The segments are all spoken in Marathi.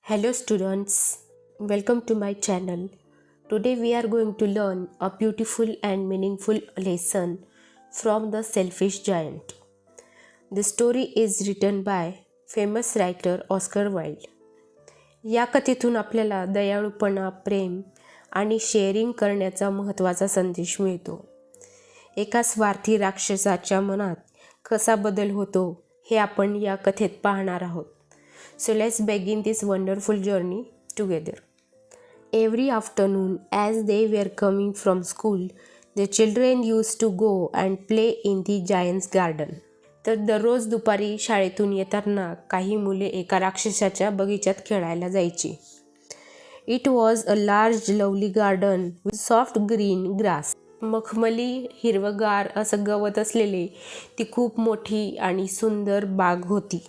Hello students, welcome to my channel. Today we are going to learn a beautiful and meaningful lesson from The Selfish Giant. The story is written by famous writer Oscar Wilde. या कथेतून आपल्याला दयाळूपणा, प्रेम आणि शेअरिंग करण्याचा महत्त्वाचा संदेश मिळतो. एका स्वार्थी राक्षसाच्या मनात कसा बदल होतो हे आपण या कथेत पाहणार आहोत. So let's begin this wonderful journey together. Every afternoon, as they were coming from school, the children used to go and play in the giant's garden. तर दररोज दुपारी शाळेतून येताना काही मुले एका राक्षसाच्या बगीचात खेळायला जायची. It was a large, lovely garden with soft green grass. मखमली हिरवगार असं गवत असलेले ती खूप मोठी आणि सुंदर बाग होती.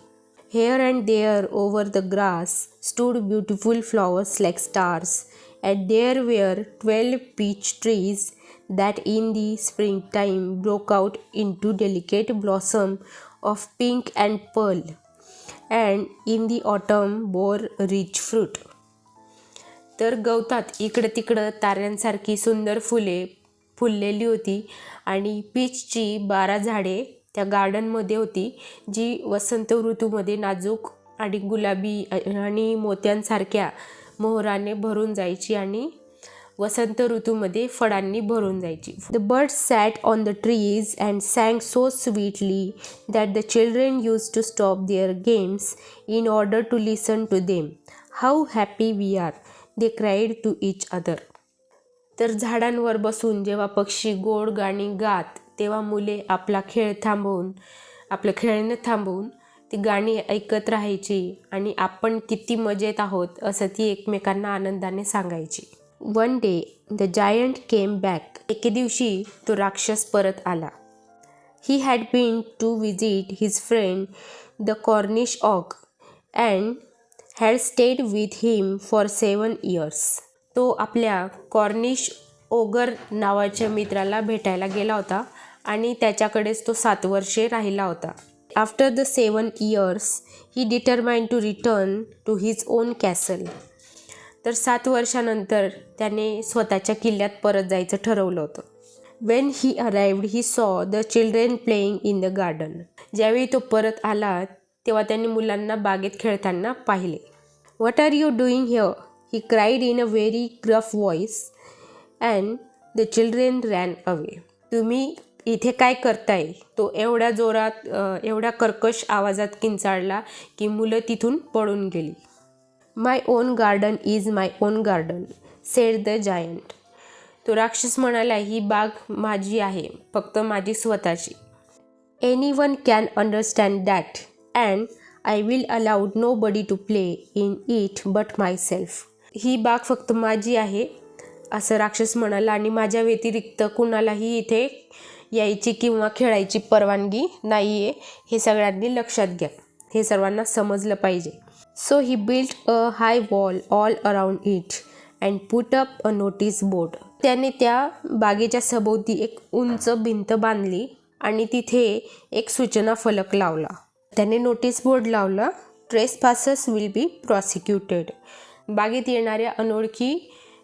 Here and there over the grass stood beautiful flowers like stars, and there were 12 peach trees that in the springtime broke out into delicate blossom of pink and pearl, and in the autumn bore rich fruit. तर गवतात इकडं तिकडं ताऱ्यांसारखी सुंदर फुले फुललेली होती आणि पीचची 12 झाडे त्या गार्डनमध्ये होती, जी वसंत ऋतूमध्ये नाजूक आणि गुलाबी आणि मोत्यांसारख्या मोहराने भरून जायची आणि वसंत ऋतूमध्ये फळांनी भरून जायची. The birds sat on the trees and sang so sweetly that the children use to stop their games in order to listen to them. How happy we are, they cried to each other. तर झाडांवर बसून जेव्हा पक्षी गोड गाणी गात तेव्हा मुले आपला आपलं खेळणं थांबवून ती गाणी ऐकत राहायची आणि आपण किती मजेत आहोत असं ती एकमेकांना आनंदाने सांगायची. One day the giant came back. एके दिवशी तो राक्षस परत आला. He had been to visit his friend the Cornish ogre and had stayed with him for 7 years. तो आपल्या कॉर्निश ओगर नावाच्या मित्राला भेटायला गेला होता आणि त्याच्याकडेच तो 7 वर्षे राहिला होता. After the 7 years he determined to return to his own castle. तर 7 वर्षानंतर त्याने स्वतःच्या किल्ल्यात परत जायचं ठरवलं होतं. When he arrived he saw the children playing in the garden. ज्यावेळी तो परत आला तेव्हा त्यांनी मुलांना बागेत खेळताना पाहिले. What are you doing here, he cried in a very gruff voice and the children ran away. तुम्ही इथे काय करताय, तो एवढ्या जोरात एवढ्या कर्कश आवाजात किंचाळला की मुलं तिथून पळून गेली. My own garden is my own garden said the giant. तो राक्षस म्हणाला, ही बाग माझी आहे, फक्त माझी स्वतःची. Anyone can understand that and I will allowed nobody to play in it but myself. ही बाग फक्त माझी आहे असं राक्षस म्हणाला आणि माझ्या व्यतिरिक्त कुणालाही इथे यायची किंवा खेळायची परवानगी नाही आहे, हे सगळ्यांनी लक्षात घ्या, हे सर्वांना समजलं पाहिजे. So he built a high wall all around it and put up a notice board. त्याने त्या बागेच्या सभोवती एक उंच भिंत बांधली आणि तिथे एक सूचना फलक लावला. त्याने नोटीस बोर्ड लावला, ट्रेसपासर्स विल बी प्रॉसिक्युटेड. बागेत येणाऱ्या अनोळखी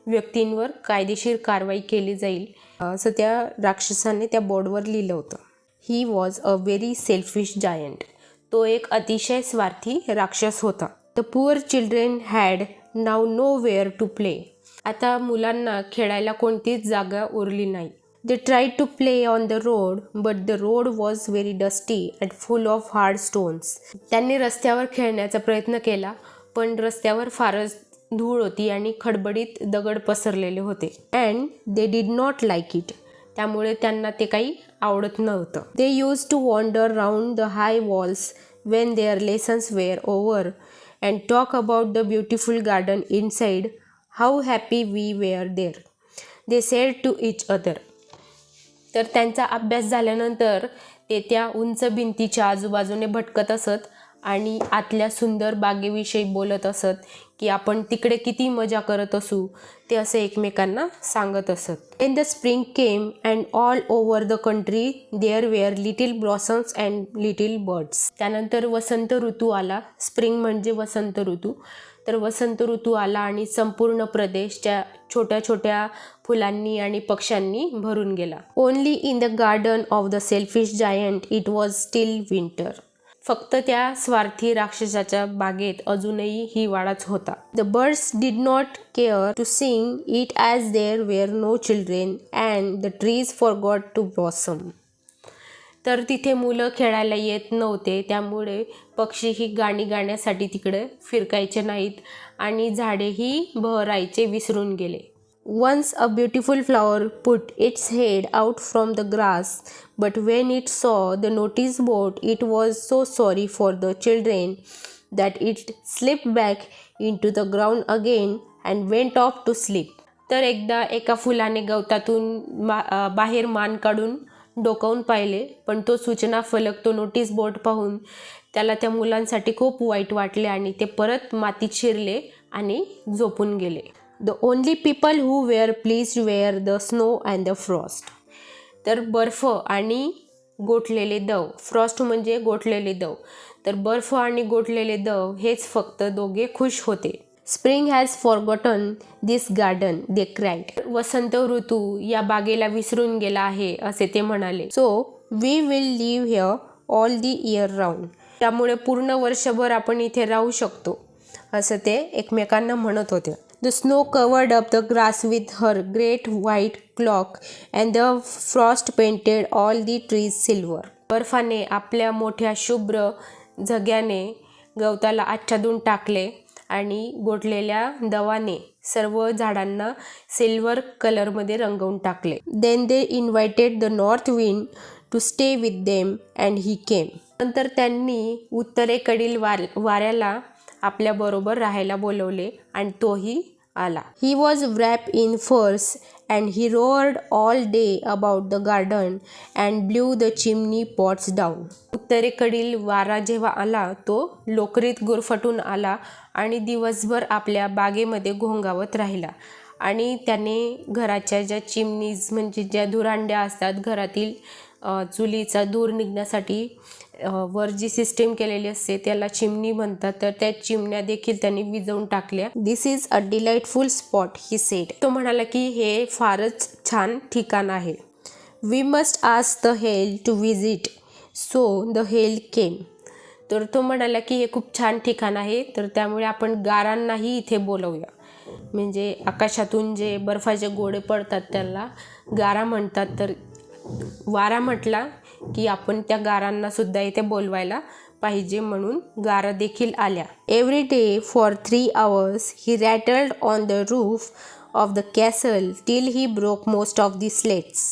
व्यक्तींवर कायदेशीर कारवाई केली जाईल असं त्या राक्षसाने त्या बोर्डवर लिहिलं होतं. He was a very selfish giant. तो एक अतिशय स्वार्थी राक्षस होता. The poor children had now nowhere to play. आता मुलांना खेळायला कोणतीच जागा उरली नाही. They tried to play on the road but the road was very dusty and full of hard stones. त्यांनी रस्त्यावर खेळण्याचा प्रयत्न केला पण रस्त्यावर फारच धूळ होती आणि खडबडीत दगड पसरलेले होते. And they did not like it. त्यामुळे त्यांना ते काही आवडत नव्हतं. They use to wander round the high walls when their lessons were over and talk about the beautiful garden inside. How happy we were there, they said to each other. तर त्यांचा अभ्यास झाल्यानंतर ते त्या उंच भिंतीच्या आजूबाजूने भटकत असत आणि आतल्या सुंदर बागेविषयी बोलत असत की आपण तिकडे किती मजा करत असू, ते असे एकमेकांना सांगत असत. When the spring came and all over the country there were little blossoms and little birds. त्यानंतर वसंत ऋतू आला. स्प्रिंग म्हणजे वसंत ऋतू. तर वसंत ऋतू आला आणि संपूर्ण प्रदेश त्या छोट्या छोट्या फुलांनी आणि पक्ष्यांनी भरून गेला. Only in the garden of the selfish giant it was still winter. फक्त त्या स्वार्थी राक्षसाच्या बागेत अजूनही हिवाळाच होता. The birds did not care to sing it as there were no children and the trees forgot to blossom. तर तिथे मुलं खेळायला येत नव्हते, त्यामुळे पक्षीही गाणी गाण्यासाठी तिकडे फिरकायचे नाहीत आणि झाडेही बहरायचे विसरून गेले. Once a beautiful flower put its head out from the grass, but when it saw the notice board, it was so sorry for the children that it slipped back into the ground again and went off to sleep. तर एकदा एका फुलाने गवतातून बाहेर मान काढून डोकावून पाहिले, पण तो सूचना फलक, तो नोटीस बोर्ड पाहून त्याला त्या मुलांसाठी खूप वाईट वाटले आणि ते परत मातीत शिरले आणि झोपून गेले. The only people who were pleased were the snow and the frost. तर बर्फ आणि गोठलेले दव, फ्रॉस्ट म्हणजे गोठलेले दव, तर बर्फ आणि गोठलेले दव हेच फक्त दोघे खुश होते. Spring has forgotten this garden they cried. वसंत ऋतू या बागेला विसरून गेला आहे असे ते म्हणाले. So we will live here all the year round. त्यामुळे पूर्ण वर्षभर आपण इथे राहू शकतो असं ते एकमेकांना म्हणत होते. The snow covered up the grass with her great white cloak and the frost painted all the trees silver. बर्फाने आपल्या मोठ्या शुभ्र झग्याने गवताला आच्छादून टाकले आणि गोठलेल्या दवाने सर्व झाडांना सिल्वर कलरमध्ये रंगवून टाकले. Then they invited the north wind to stay with them and he came. नंतर त्यांनी उत्तरेकडील वाऱ्याला आपल्याबरोबर राहायला बोलवले आणि तोही आला. He was wrapped in furs and he roared all day about the garden and blew the chimney pots down. उत्तरेकडील वारा जेव्हा आला तो लोकरीत गुरफटून आला आणि दिवसभर आपल्या बागेमध्ये घोंगावत राहिला आणि त्याने घराच्या ज्या चिमनीज म्हणजे ज्या धुरांड्या असतात घरातील चुलीचा धूर निघण्यासाठी वर जी सिस्टीम केलेली असते त्याला चिमणी म्हणतात, तर त्या चिमण्या देखील त्यांनी विझवून टाकल्या. This is a delightful spot he said. तो म्हणाला की हे फारच छान ठिकाण आहे. We must ask the hail to visit. So the hail came. तर तो म्हणाला की हे खूप छान ठिकाण आहे, तर त्यामुळे आपण गारांनाही इथे बोलवूया. म्हणजे आकाशातून जे बर्फाचे गोळे पडतात त्याला गारा म्हणतात, तर वारा म्हटला की आपण त्या गारांना सुद्धा इथे बोलवायला पाहिजे, म्हणून गारा देखील आल्या. Every day for 3 hours he rattled on the roof of the castle till he broke most of the slates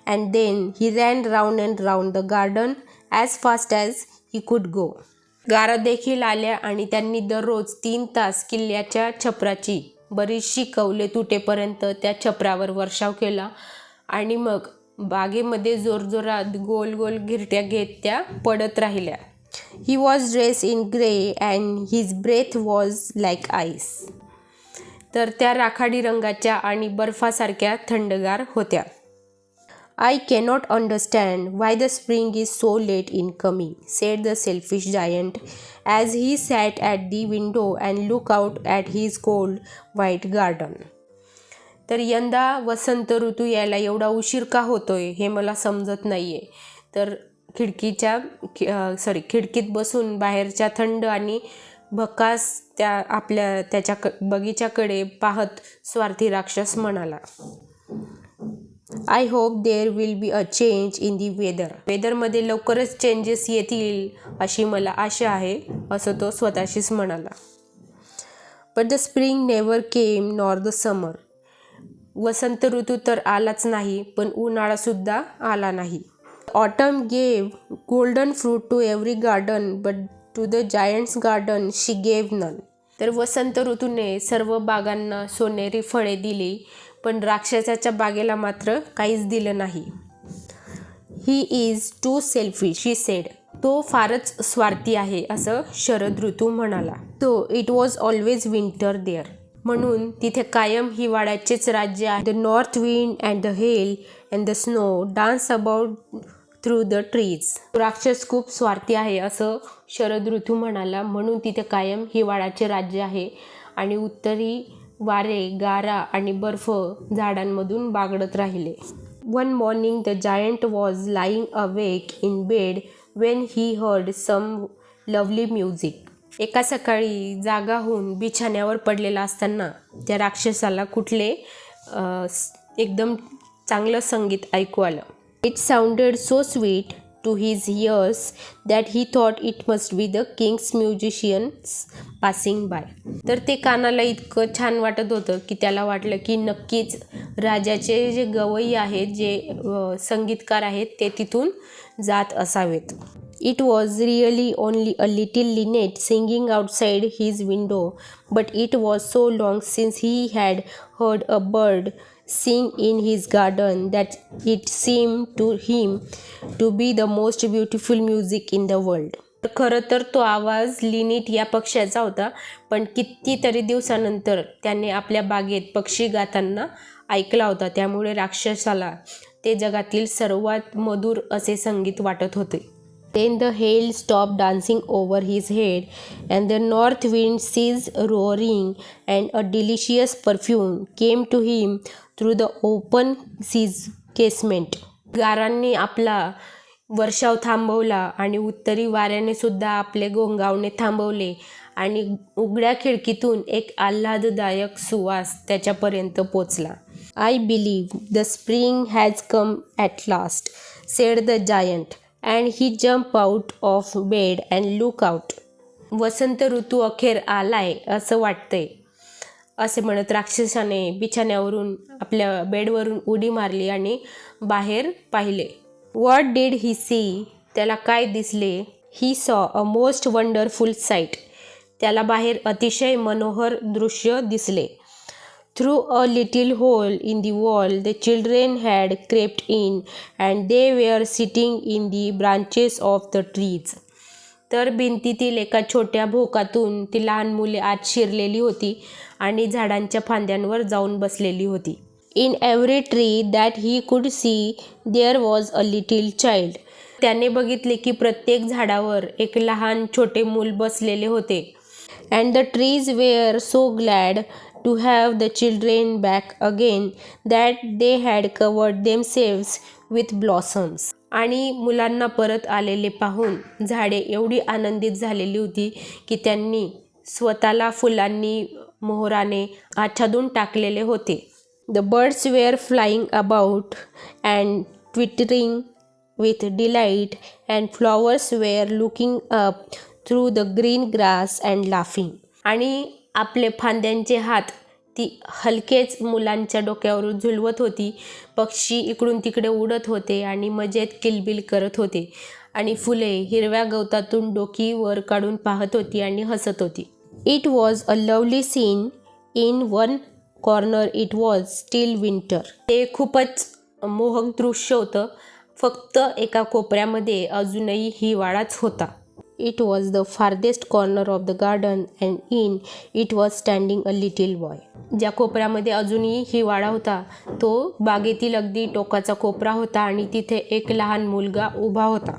and then he ran round and round the garden as fast as he could go. गारा देखील आल्या आणि त्यांनी दररोज 3 तास किल्ल्याच्या छपराची बरीचशी कौले तुटेपर्यंत त्या छपरावर वर्षाव केला आणि मग बागेमध्ये जोरजोरात गोल गोल घिरट्या घेत त्या पडत राहिल्या. He was dress in grey and his breath was like ice. तर त्या राखाडी रंगाच्या आणि बर्फासारख्या थंडगार होत्या. I cannot understand why the spring is so late in coming, said the selfish giant as he sat at the window and look out at his cold white garden. तर यंदा वसंत ऋतू यायला एवढा उशीर का होतोय हे मला समजत नाही आहे. तर खिडकीत बसून बाहेरच्या थंड आणि भकास त्याच्या बगीच्याकडे पाहत स्वार्थी राक्षस म्हणाला. I hope there will be a change in the वेदरमध्ये लवकरच चेंजेस येतील अशी मला आशा आहे, असं तो स्वतःशीच म्हणाला. But the spring never came nor the summer. वसंत ऋतू तर आलाच नाही, पण उन्हाळासुद्धा आला नाही. Autumn gave golden fruit to every garden but to the giant's garden she gave none. तर वसंत ऋतूने सर्व बागांना सोनेरी फळे दिली, पण राक्षसाच्या बागेला मात्र काहीच दिलं नाही. He is too selfish she said. तो फारच स्वार्थी आहे असं शरद ऋतू म्हणाला. तो it was always winter there. म्हणून तिथे कायम हिवाळ्याचेच राज्य आहे. The north wind and the hail and the snow dance about through the trees. राक्षस खूप स्वार्थी आहे असं शरद ऋतू म्हणाला, म्हणून तिथे कायम हिवाळ्याचे राज्य आहे आणि उत्तरी वारे, गारा आणि बर्फ झाडांमधून बागडत राहिले. One morning the giant was lying awake in bed when he heard some lovely music. एका सकाळी जागा होऊन बिछाण्यावर पडलेला असताना त्या राक्षसाला कुठले एकदम चांगलं संगीत ऐकू आलं. It sounded so sweet to his ears that he thought it must be the king's musicians passing by. तर ते कानाला इतकं छान वाटत होतं की त्याला वाटलं की नक्कीच राजाचे जे गवई आहेत, जे संगीतकार आहेत, ते तिथून जात असावेत. It was really only a little linnet singing outside his window, but it was so long since he had heard a bird sing in his garden that it seemed to him to be the most beautiful music in the world. खरं तर तो आवाज लिनिट या पक्ष्याचा होता, पण कितीतरी दिवसानंतर त्याने आपल्या बागेत पक्षी गाताना ऐकला होता. त्यामुळे राक्षसाला ते जगातील सर्वात मधुर असे संगीत वाटत होते. Then the hail stopped dancing over his head, and the north wind ceased roaring, and a delicious perfume came to him through the open casement. गारांनी आपला वर्षाव थांबवला आणि उत्तरी वाऱ्याने सुद्धा आपले घोंगावणे थांबवले आणि उघड्या खिडकीतून एक आल्हाददायक सुवास त्याच्यापर्यंत पोचला. I believe the spring has come at last, said the giant. And he jumped out of bed and looked out. वसंत ऋतू अखेर आलाय असं वाटतंय, असे म्हणत राक्षसाने बिछाण्यावरून आपल्या बेडवरून उडी मारली आणि बाहेर पाहिले. What did he see? त्याला काय दिसले? He saw a most wonderful sight. त्याला बाहेर अतिशय मनोहर दृश्य दिसले. Through a little hole in the wall the children had crept in, and they were sitting in the branches of the trees. तर भिंतीतील एका छोट्या भोकातून ती लहान मुले आत शिरलेली होती आणि झाडांच्या फांद्यांवर जाऊन बसलेली होती. In every tree that he could see there was a little child. त्याने बघितले की प्रत्येक झाडावर एक लहान छोटे मूल बसलेले होते. And the trees were so glad to have the children back again that they had covered themselves with blossoms. आणि मुलांना परत आलेले पाहून झाडे एवढी आनंदित झालेली होती की त्यांनी स्वतःला फुलांनी, मोहराने आच्छादून टाकलेले होते. The birds were flying about and twittering with delight, and flowers were looking up through the green grass and laughing. आणि आपले फांद्यांचे हात ती हलकेच मुलांच्या डोक्यावर झुलवत होती. पक्षी इकडून तिकडे उडत होते आणि मजेत किलबिल करत होते आणि फुले हिरव्या गवतातून डोकी वर काढून पाहत होती आणि हसत होती. It was a lovely scene. In one corner it was still winter. ते खूपच मोहक दृश्य होतं. फक्त एका कोपऱ्यामध्ये अजूनही हिवाळाच होता. It was the farthest corner of the garden, and in it was standing a little boy. ज्या कोपऱ्यामध्ये अजूनही हिवाळा होता तो बागेतील अगदी टोकाचा कोपरा होता आणि तिथे एक लहान मुलगा उभा होता.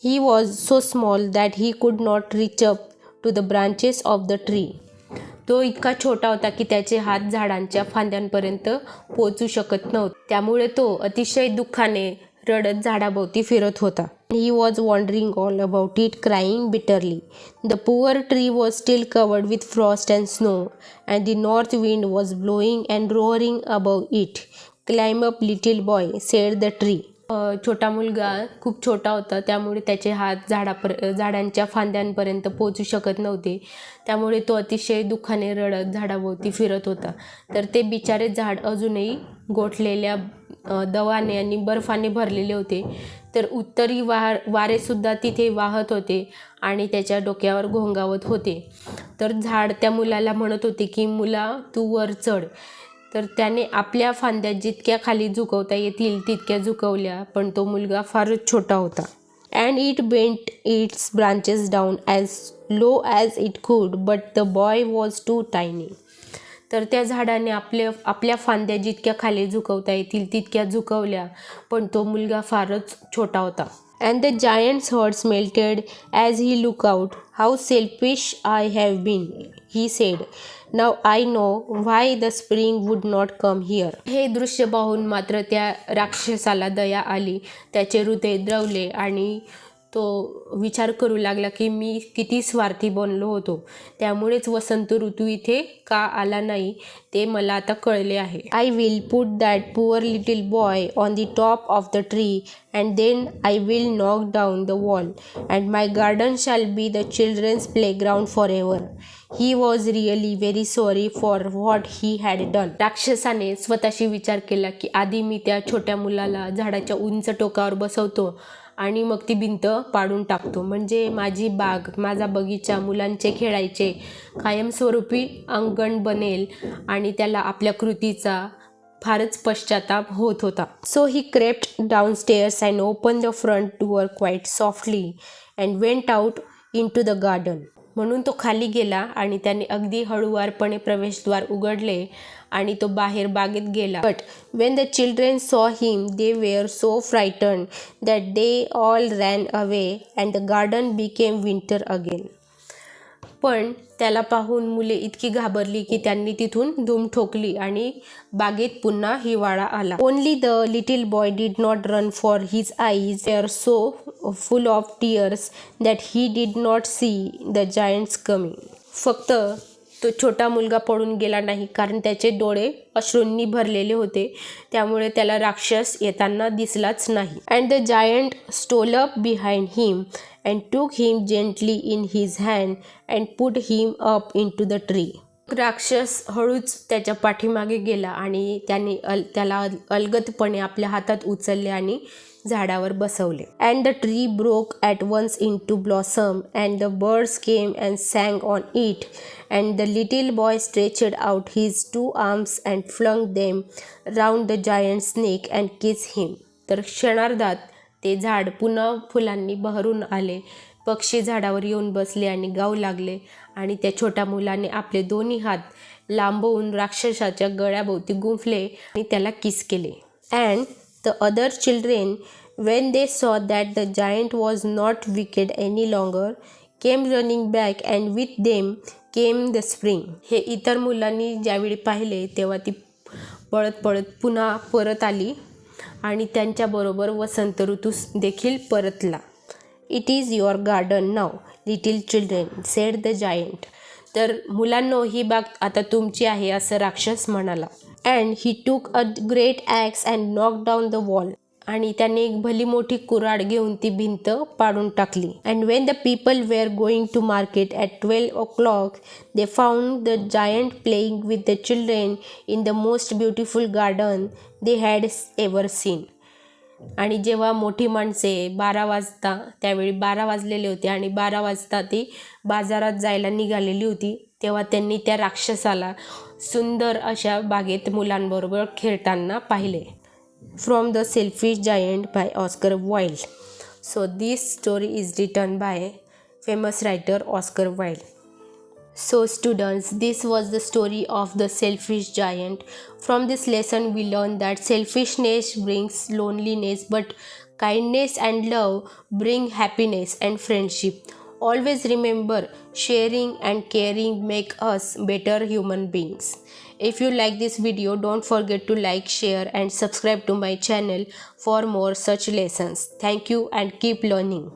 He was so small that he could not reach up to the branches of the tree. तो इतका छोटा होता की त्याचे हात झाडांच्या फांद्यांपर्यंत पोहोचू शकत नव्हते. त्यामुळे तो अतिशय दुःखाने रडत झाडाभोवती फिरत होता. He was wandering all about it, crying bitterly. The poor tree was still covered with frost and snow, and the north wind was blowing and roaring above it. Climb up, little boy, said the tree. छोटा मुलगा खूप छोटा होता, त्यामुळे त्याचे हात झाडांच्या फांद्यांपर्यंत पोहोचू शकत नव्हते. त्यामुळे तो अतिशय दुःखाने रडत झाडाभोवती फिरत होता. तर ते बिचारे झाड अजूनही गोठलेल्या दवाने आणि बर्फाने भरलेले होते. तर उत्तरी वारेसुद्धा तिथे वाहत होते आणि त्याच्या डोक्यावर घोंगावत होते. तर झाड त्या मुलाला म्हणत होते की मुला तू वर चढ. तर त्याने आपल्या फांद्या जितक्या खाली झुकवता येतील तितक्या झुकवल्या, पण तो मुलगा फारच छोटा होता. And it bent its branches down as low as it could, but the boy was too tiny. तर त्या झाडाने आपल्या फांद्या जितक्या खाली झुकवता येतील तितक्या झुकवल्या, पण तो मुलगा फारच छोटा होता. And the giant's heart melted as he looked out. How selfish I have been, he said. Now I know why the spring would not come here. हे दृश्य पाहून मात्र त्या राक्षसाला दया आली. त्याचे हृदय द्रवले आणि तो विचार करू लागला की मी किती स्वार्थी बनलो होतो. त्यामुळेच वसंत ऋतू इथे का आला नाही ते मला आता कळले आहे. I will put that poor little boy on the top of the tree and then I will knock down the wall and my garden shall be the children's playground for ever. He was really very sorry for what he had done. राक्षसाने स्वतःशी विचार केला की आधी मी त्या छोट्या मुलाला झाडाच्या उंच टोकावर बसवतो आणि मग ती भिंत पाडून टाकतो, म्हणजे माझी बाग, माझा बगीचा, मुलांचे खेळायचे कायमस्वरूपी अंगण बनेल आणि त्याला आपल्या कृतीचा फारच पश्चाताप होत होता. So he crept downstairs and open the front door quite softly and went out into the garden. म्हणून तो खाली गेला आणि त्याने अगदी हळूवारपणे प्रवेशद्वार उघडले आणि तो बाहेर बागेत गेला. But Wien the children saw him they were so frightened that they all ran away and the garden became winter again. पण त्याला पाहून मुले इतकी घाबरली की त्यांनी तिथून धूम ठोकली आणि बागेत पुन्हा हिवाळा आला. Only the little boy did not run for his eyes were so full of tears that he did not see the giants coming. फक्त तो छोटा मुलगा पळून गेला नाही, कारण त्याचे डोळे अश्रूंनी भरलेले होते, त्यामुळे त्याला राक्षस येताना दिसलाच नाही. And the giant stole up behind him and took him gently in his hand and put him up into the tree. राक्षस हळूच त्याच्या पाठीमागे गेला आणि त्याने त्याला अलगदपणे आपल्या हातात उचलले आणि झाडावर बसवले. And the tree broke at once into blossom and the birds came and sang on it and the little boy stretched out his 2 arms and flung them round the giant's neck and kiss him. तर क्षणार्धात ते झाड पुन्हा फुलांनी बहरून आले. पक्षी झाडावर येऊन बसले आणि गाऊ लागले आणि त्या छोट्या मुलाने आपले दोन्ही हात लांबवून राक्षसाच्या गळ्याभोवती गुंफले आणि त्याला किस केले. And the other children, when they saw that the giant was not wicked any longer, came running back and with them came the spring. हे इतर मुलांनी ज्यावेळी पाहिले तेव्हा ती पळत पळत पुन्हा परत आली आणि त्यांच्याबरोबर वसंत ऋतू देखील परतला. It is your garden now little children sed the giant. तर मुलांनो, ही बाग आता तुमची आहे असं राक्षस म्हणाला. And he took a great axe and knock down the wall. आणि त्याने एक भली मोठी कुऱ्हाड घेऊन ती भिंत पाडून टाकली. And when the people were going to market at 12 o'clock they found the giant playing with the children in the most beautiful garden they had ever seen. आणि जेव्हा मोठी माणसे 12 वाजता, त्यावेळी 12 वाजलेले होते आणि 12 वाजता ती बाजारात जायला निघालेली होती, तेव्हा त्यांनी त्या राक्षसाला सुंदर अशा बागेत मुलांबरोबर खेळताना पाहिले. From the selfish giant by Oscar Wilde. So this story is written by famous writer Oscar Wilde. So students, this was the story of the selfish giant. From this lesson we learn that selfishness brings loneliness, but kindness and love bring happiness and friendship. Always remember, sharing and caring make us better human beings. If you like this video, don't forget to like, share and subscribe to my channel for more such lessons. Thank you and keep learning.